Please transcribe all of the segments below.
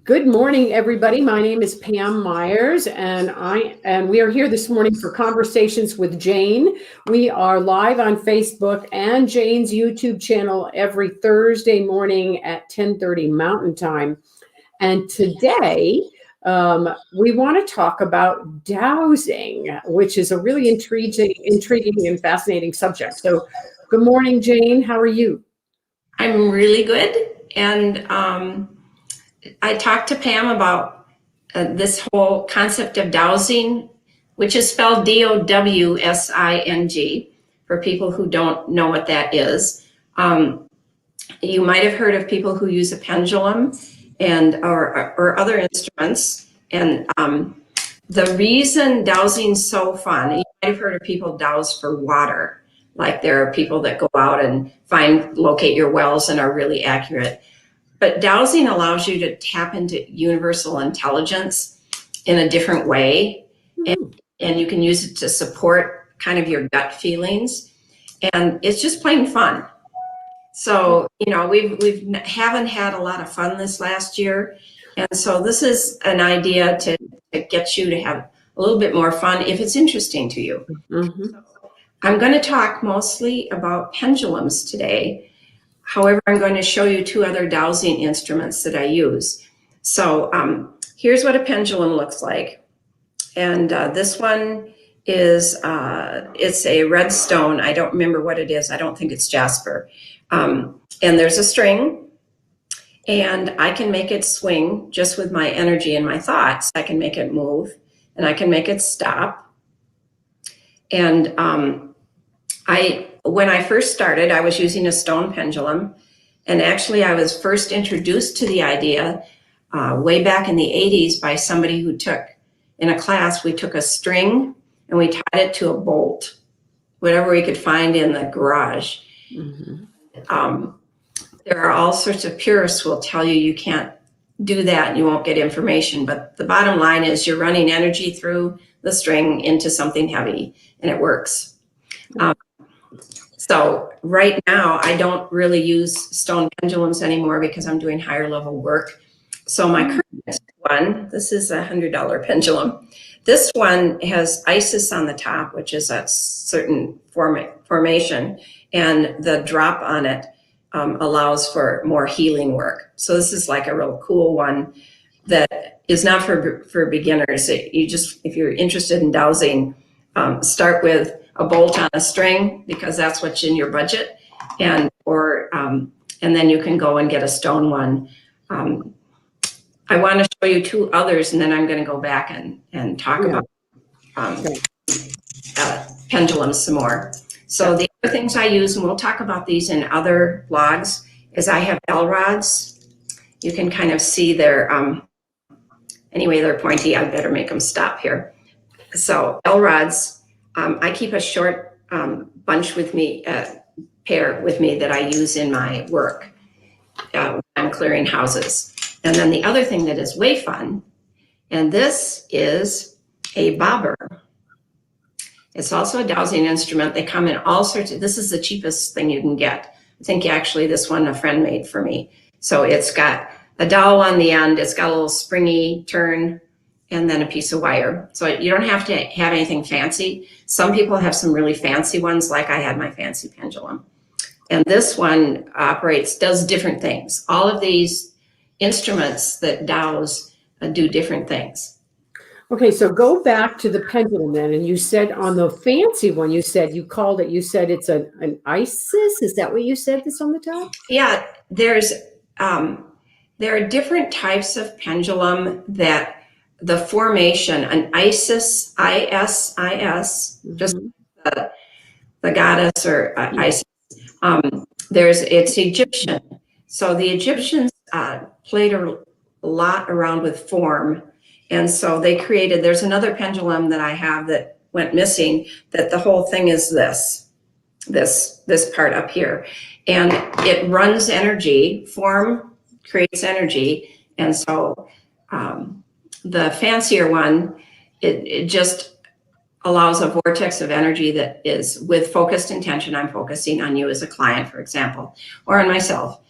Good morning, everybody. My name is Pam Myers, and we are here this morning for Conversations with Jane. We are live on Facebook and Jane's YouTube channel every Thursday morning at 10:30 Mountain Time. And today, we want to talk about dowsing, which is a really intriguing and fascinating subject. So, good morning, Jane. How are you? I'm really good, and I talked to Pam about this whole concept of dowsing, which is spelled D-O-W-S-I-N-G, for people who don't know what that is. You might have heard of people who use a pendulum or other instruments, and the reason dowsing's so fun, you might have heard of people dowse for water. Like there are people that go out and locate your wells and are really accurate. But dowsing allows you to tap into universal intelligence in a different way. And you can use it to support kind of your gut feelings. And it's just plain fun. So, you know, we haven't had a lot of fun this last year. And so this is an idea to get you to have a little bit more fun if it's interesting to you. Mm-hmm. I'm going to talk mostly about pendulums today. However, I'm going to show you two other dowsing instruments that I use. So here's what a pendulum looks like. And this one is, it's a red stone. I don't remember what it is. I don't think it's jasper. And there's a string, and I can make it swing just with my energy and my thoughts. I can make it move, and I can make it stop. And when I first started, I was using a stone pendulum. And actually, I was first introduced to the idea way back in the 80s by somebody who in a class, we took a string and we tied it to a bolt, whatever we could find in the garage. Mm-hmm. There are all sorts of purists who will tell you can't do that and you won't get information. But the bottom line is you're running energy through the string into something heavy, and it works. So right now, I don't really use stone pendulums anymore because I'm doing higher level work. So my current one, this is a $100 pendulum. This one has Isis on the top, which is a certain formation, and the drop on it allows for more healing work. So this is like a real cool one that is not for beginners. If you're interested in dowsing, start with a bolt on a string because that's what's in your budget, and then you can go and get a stone one. I want to show you two others, and then I'm going to go back and talk about pendulums some more. So the other things I use, and we'll talk about these in other blogs, is I have L rods. You can kind of see they're pointy. I better make them stop here. So L rods. I keep a short bunch with me, pair with me that I use in my work when I'm clearing houses. And then the other thing that is way fun, and this is a bobber. It's also a dowsing instrument. They come in all sorts of, this is the cheapest thing you can get. I think actually this one a friend made for me. So it's got a dowel on the end. It's got a little springy turn, and then a piece of wire. So you don't have to have anything fancy. Some people have some really fancy ones, like I had my fancy pendulum. And this one does different things. All of these instruments that douse do different things. Okay, so go back to the pendulum then, and you said on the fancy one, you said it's an Isis. Is that what you said that's on the top? Yeah, there are different types of pendulum that the formation, an Isis, I-S-I-S, just the goddess or Isis. It's Egyptian. So the Egyptians played a lot around with form. And so they created, there's another pendulum that I have that went missing, that the whole thing is this part up here. And it runs energy, form creates energy. And so the fancier one, it just allows a vortex of energy that is with focused intention. I'm focusing on you as a client, for example, or on myself.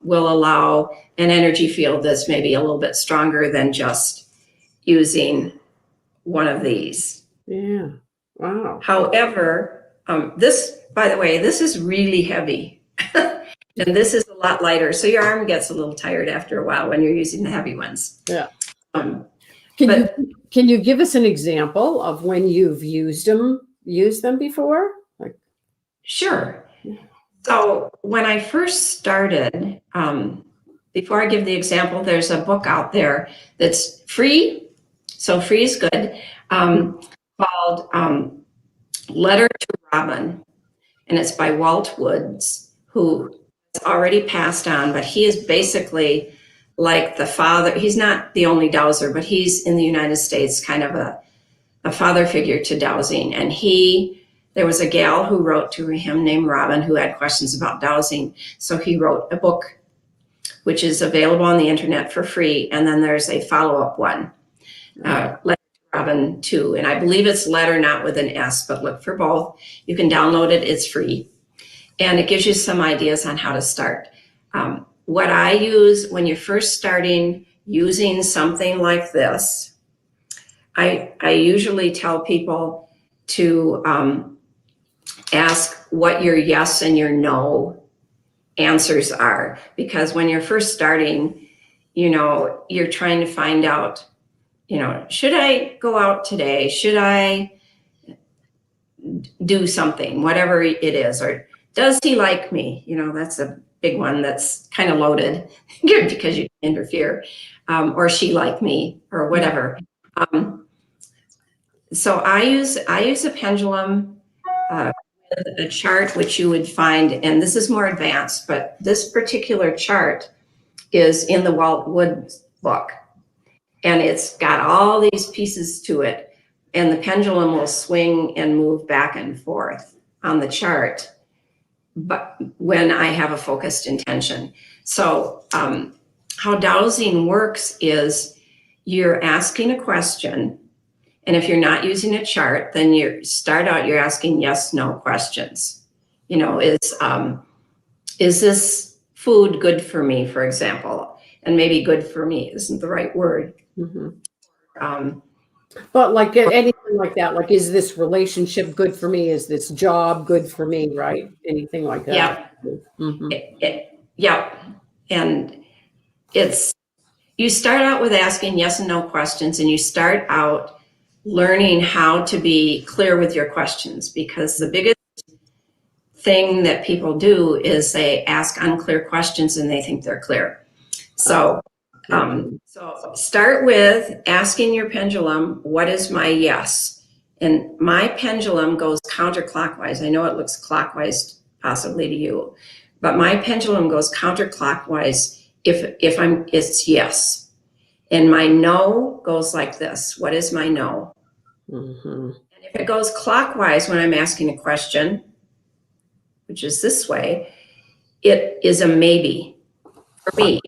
will allow an energy field that's maybe a little bit stronger than just using one of these. Yeah. Wow. However, this, by the way, this is really heavy. And this is a lot lighter. So your arm gets a little tired after a while when you're using the heavy ones. Yeah. Um, Can you give us an example of when you've used them before? Like, sure. So when I first started, before I give the example, there's a book out there that's free. So free is good, called Letter to Robin. And it's by Walt Woods, who has already passed on, but he is basically like the father. He's not the only dowser, but he's in the United States kind of a father figure to dowsing. And there was a gal who wrote to him named Robin who had questions about dowsing. So he wrote a book, which is available on the internet for free. And then there's a follow-up one, Letter to Robin 2. And I believe it's letter, not with an S, but look for both. You can download it. It's free. And it gives you some ideas on how to start. What I use when you're first starting using something like this, I usually tell people to ask what your yes and your no answers are. Because when you're first starting, you're trying to find out, should I go out today? Should I do something, whatever it is? Or does he like me? That's a big one that's kind of loaded because you can interfere. Or she like me or whatever. So I use a pendulum with a chart, which you would find, and this is more advanced, but this particular chart is in the Walt Woods book. And it's got all these pieces to it. And the pendulum will swing and move back and forth on the chart, but when I have a focused intention. So how dowsing works is you're asking a question. And if you're not using a chart, then you're asking yes, no questions. Is this food good for me, for example? And maybe good for me isn't the right word. Mm-hmm. But like anything like that, like, is this relationship good for me? Is this job good for me? Right? Anything like that. Yeah. Mm-hmm. Yeah. And you start out with asking yes and no questions, and you start out learning how to be clear with your questions, because the biggest thing that people do is they ask unclear questions and they think they're clear. So start with asking your pendulum, what is my yes? And my pendulum goes counterclockwise. I know it looks clockwise possibly to you, but my pendulum goes counterclockwise if it's yes. And my no goes like this. What is my no? Mm-hmm. And if it goes clockwise when I'm asking a question, which is this way, it is a maybe for me.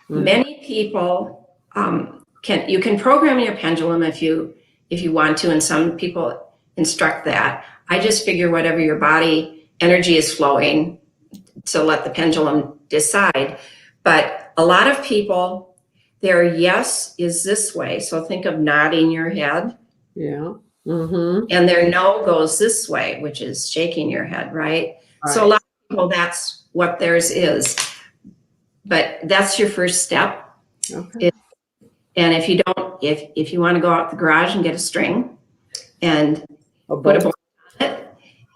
Mm-hmm. Many people you can program your pendulum if you want to, and some people instruct that. I just figure whatever your body energy is flowing, so let the pendulum decide. But a lot of people, their yes is this way. So think of nodding your head. Yeah. Mm-hmm. And their no goes this way, which is shaking your head, right? So a lot of people, that's what theirs is. But that's your first step. Okay. And if you don't, if you want to go out the garage and get a string and put a bow on it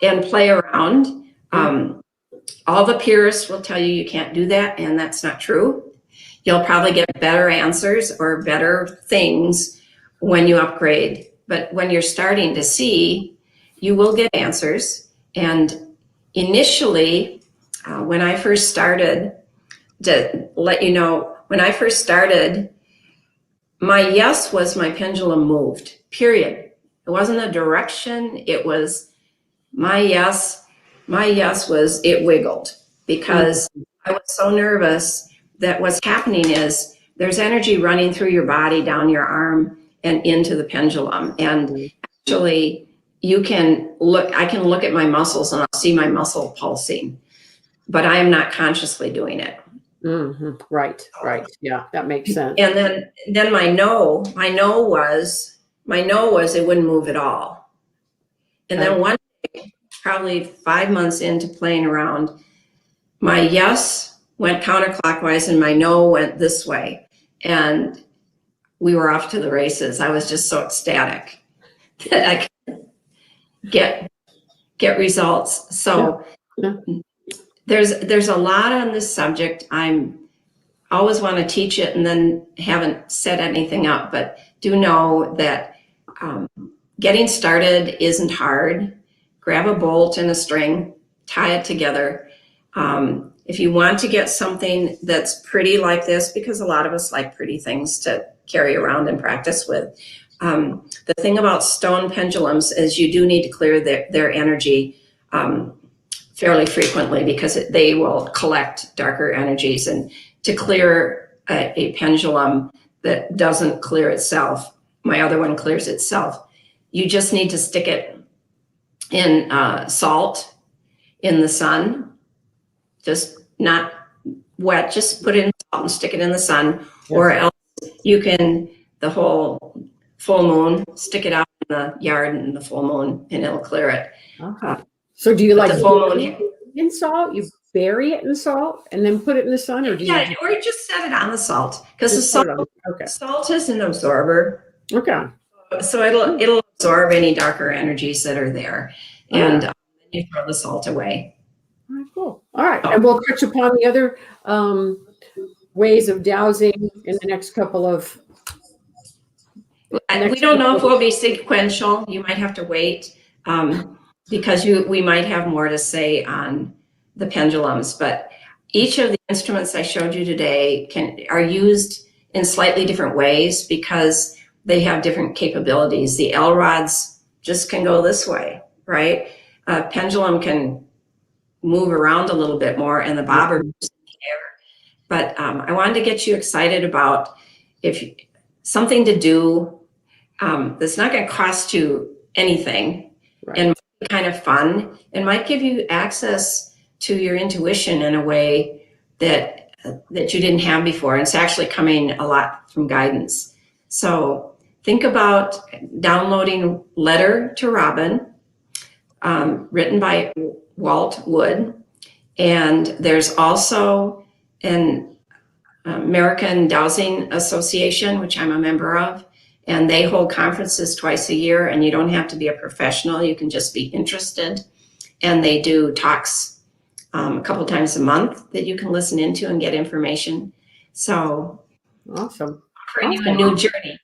and play around, all the purists will tell you can't do that, and that's not true. You'll probably get better answers or better things when you upgrade. But when you're starting to see, you will get answers. And initially, when I first started, to let you know, when I first started, my yes was my pendulum moved, period. It wasn't a direction. It was my yes. My yes was it wiggled, because I was so nervous that what's happening is there's energy running through your body, down your arm and into the pendulum. And actually I can look at my muscles and I'll see my muscle pulsing. but I am not consciously doing it. Right. Yeah, that makes sense. And then my no was it wouldn't move at all. And then one day, probably 5 months into playing around, my yes went counterclockwise and my no went this way. And we were off to the races. I was just so ecstatic that I could get results. So there's a lot on this subject. I'm always want to teach it and then haven't set anything up, but do know that getting started isn't hard. Grab a bolt and a string, tie it together. If you want to get something that's pretty like this, because a lot of us like pretty things to carry around and practice with. The thing about stone pendulums is you do need to clear their energy fairly frequently, because they will collect darker energies. And to clear a pendulum that doesn't clear itself, my other one clears itself, you just need to stick it in salt in the sun, just not wet, just put it in salt and stick it in the sun. Or else you can, the whole full moon, stick it out in the yard in the full moon and it'll clear it. So do you like the full moon in salt? You bury it in salt and then put it in the sun, or do you? Or you just set it on the salt, because the salt is an absorber. Okay. So it'll absorb any darker energies that are there, and you throw the salt away. All right, cool. All right, and we'll touch upon the other ways of dowsing in the next couple of. We don't know if we'll be sequential. You might have to wait, because we might have more to say on the pendulums, but each of the instruments I showed you today are used in slightly different ways because they have different capabilities. The L rods just can go this way, right? A pendulum can move around a little bit more, and the bobber moves in the air. But I wanted to get you excited about something to do that's not going to cost you anything, and might be kind of fun, and might give you access to your intuition in a way that you didn't have before. And it's actually coming a lot from guidance. So think about downloading Letter to Robin, written by Walt Wood. And there's also an American Dowsing Association, which I'm a member of, and they hold conferences twice a year, and you don't have to be a professional. You can just be interested. And they do talks a couple times a month that you can listen into and get information. So awesome. Offering you a new journey.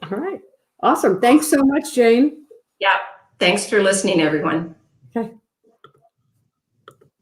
All right. Awesome. Thanks so much, Jane. Yeah. Thanks for listening, everyone. Okay.